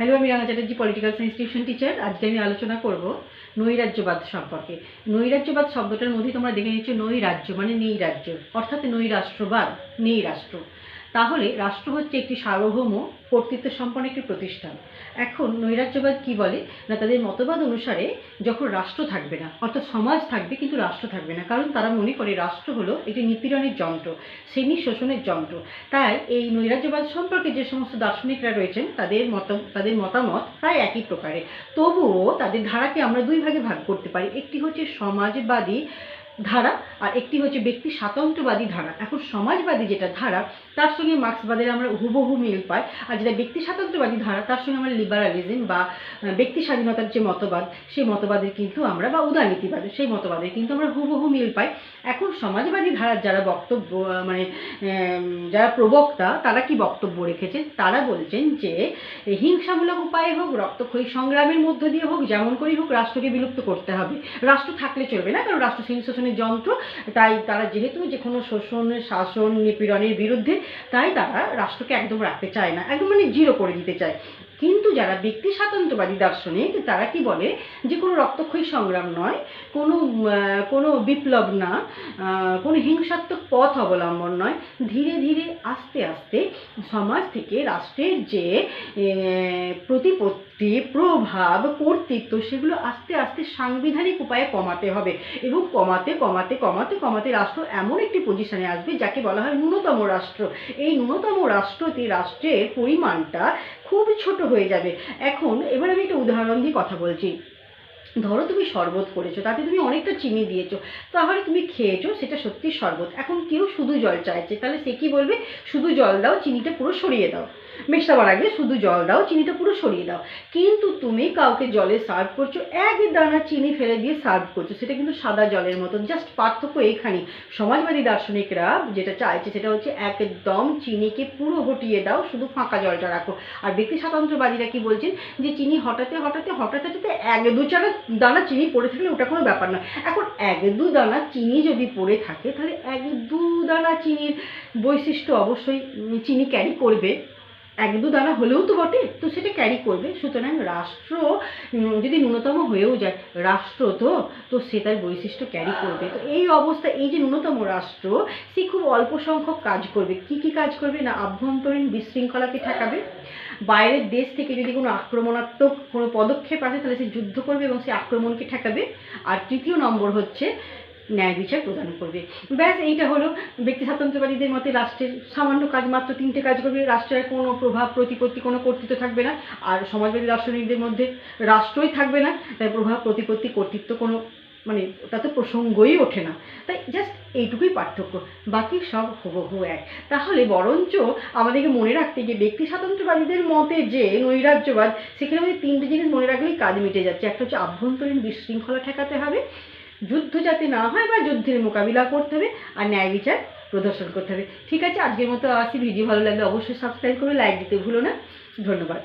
Hello, আমি রাঙা Chatterjee, political science tuition teacher. আজকে আমি আলোচনা করব নৈরাজ্যবাদ সম্পর্কে। নৈরাজ্যবাদ শব্দটার মধ্যে তোমরা দেখে নিচ্ছ নৈরাজ্য মানে নেই রাজ্য, অর্থাৎ নৈরাষ্ট্রবাদ, নেই রাষ্ট্র। তাহলে রাষ্ট্র হচ্ছে একটি সার্বভৌম কর্তৃত্ব সম্পন্ন একটি প্রতিষ্ঠান। এখন নৈরাজ্যবাদ কি বলে না, তাদের মতবাদ অনুসারে যখন রাষ্ট্র থাকবে না, অর্থাৎ সমাজ থাকবে কিন্তু রাষ্ট্র থাকবে না, কারণ তারা মনে করে রাষ্ট্র হলো একটি নিপীড়নের যন্ত্র, শ্রেণী শোষণের যন্ত্র। তাই এই নৈরাজ্যবাদ সম্পর্কে যে সমস্ত দার্শনিকরা রয়েছেন তাদের মতামত প্রায় একই প্রকারের। তবুও তাদের ধারাকে আমরা দুই ভাগে ভাগ করতে পারি, একটি হচ্ছে সমাজবাদী ধারা আর একটি হচ্ছে ব্যক্তি স্বাতন্ত্র্যবাদী ধারা। এখন সমাজবাদী যেটা ধারা তার সঙ্গে মার্ক্সবাদের আমরা হুবহু মিল পাই, আর যেটা ব্যক্তি স্বাতন্ত্র্যবাদী ধারা তার সঙ্গে আমরা লিবারালিজম বা ব্যক্তি স্বাধীনতার যে মতবাদ সেই মতবাদের কিন্তু আমরা বা উদারনীতিবাদ সেই মতবাদের কিন্তু আমরা হুবহু মিল পাই। এখন সমাজবাদী ধারার যারা বক্তব্য মানে যারা প্রবক্তা তারা কি বক্তব্য রেখেছেন, তারা বলছেন যে হিংসামূলক উপায়ে হোক, রক্তক্ষয়ী সংগ্রামের মধ্য দিয়ে হোক, যেমন করেই হোক রাষ্ট্রকে বিলুপ্ত করতে হবে। রাষ্ট্র থাকলে চলবে না, কারণ রাষ্ট্র শ্রেণী শোষণের যন্ত্র। তাই তারা যেহেতু যে কোনো শোষণ, শাসন, নিপীড়নের বিরুদ্ধে, তাই তারা রাষ্ট্রকে একদম রাখতে চায় না, একদম মানে জিরো করে দিতে চায়। কিন্তু যারা ব্যক্তি স্বাতন্ত্র্যবাদী দার্শনিক তারা কি বলে যে কোনো রক্তক্ষয়ী সংগ্রাম নয়, কোনো বিপ্লব না, কোনো হিংসাত্মক পথ অবলম্বন নয়, ধীরে ধীরে আস্তে আস্তে সমাজ থেকে রাষ্ট্রের যে প্রতিপত্তি, প্রভাব, কর্তৃত্ব সেগুলো আস্তে আস্তে সাংবিধানিক উপায়ে কমাতে হবে, এবং কমাতে কমাতে কমাতে কমাতে রাষ্ট্র এমন একটি পজিশনে আসবে যাকে বলা হয় ন্যূনতম রাষ্ট্র। এই ন্যূনতম রাষ্ট্রতে রাষ্ট্রের পরিমাণটা খুবই ছোট হয়ে যাবে। এবার আমি একটা উদাহরণ দিয়ে কথা বলছি। ধরো তুমি শরবত করেছো, তাতে তুমি অনেকটা চিনি দিয়েছো, তাহলে তুমি খেয়েছো, সেটা সত্যি শরবত। এখন কেউ শুধু জল চাইছে, তাহলে সে কি বলবে, শুধু জল দাও, চিনিটা পুরো সরিয়ে দাও, মেশাবার আগে শুধু জল দাও, চিনিটা পুরো সরিয়ে দাও। কিন্তু তুমি কাউকে জলে সার্ভ করছো, এক দানা চিনি ফেলে দিয়ে সার্ভ করছো, সেটা কিন্তু সাদা জলের মতো। জাস্ট পার্থক্য এইখানে। সমাজবাদী দার্শনিকরা যেটা চাইছে সেটা হচ্ছে একদম চিনিকে পুরো হটিয়ে দাও, শুধু ফাঁকা জলটা রাখো। আর ব্যক্তি স্বাতন্ত্র্যবাদীরা কি বলছেন যে চিনি হঠাতে হঠাতে হঠাতে হঠাতে এক দু দানা চিনি পড়ে থাকলে ওটা কোনো ব্যাপার না। এখন এক দু দানা চিনি যদি পড়ে থাকে, তাহলে এক দু দানা চিনির বৈশিষ্ট্য অবশ্যই চিনি ক্যারি করবে, এক দু দানা হলেও তো বটে, তো সেটা ক্যারি করবে। সুতরাং রাষ্ট্র যদি ন্যূনতম হয়েও যায়, রাষ্ট্র তো সে তার বৈশিষ্ট্য ক্যারি করবে। তো এই অবস্থা, এই যে ন্যূনতম রাষ্ট্র, সে খুব অল্প সংখ্যক কাজ করবে। কি কি কাজ করবে না, আভ্যন্তরীণ বিশৃঙ্খলাকে ঠেকাবে, বাইরের দেশ থেকে যদি কোনো আক্রমণাত্মক কোনো পদক্ষেপ আসে তাহলে সে যুদ্ধ করবে এবং সে আক্রমণকে ঠেকাবে। আর তৃতীয় নম্বর হচ্ছে ন্যায় বিচার প্রদান করবে। ব্যাস, এইটা হলো ব্যক্তি স্বাতন্ত্র্যবাদীদের মতে রাষ্ট্রের সামান্য কাজ, মাত্র তিনটে কাজ করবে। রাষ্ট্রের কোনো প্রভাব, প্রতিপত্তি, কোনো কর্তৃত্ব থাকবে না। আর সমাজবাদী দার্শনিকদের মধ্যে রাষ্ট্রই থাকবে না, তাই প্রভাব, প্রতিপত্তি, কর্তৃত্ব কোনো মানে ওটা তো প্রসঙ্গই ওঠে না। তাই জাস্ট এইটুকুই পার্থক্য, বাকি সব হুবহু এক। তাহলে বরঞ্চ আমাদেরকে মনে রাখতে যে ব্যক্তি স্বাতন্ত্র্যবাদীদের মতে যে নৈরাজ্যবাদ, সেখানে আমাদের তিনটে জিনিস মনে রাখলেই কাজ মিটে যাচ্ছে। একটা হচ্ছে আভ্যন্তরীণ বিশৃঙ্খলা ঠেকাতে হবে, যুদ্ধ যাতে না হয় বা যুদ্ধের মোকাবিলা করতে হবে, আর ন্যায় বিচার প্রদর্শন করতে হবে। ঠিক আছে, আজকের মতো আসি। ভিডিও ভালো লাগলে অবশ্যই সাবস্ক্রাইব করে লাইক দিতে ভুলো না। ধন্যবাদ।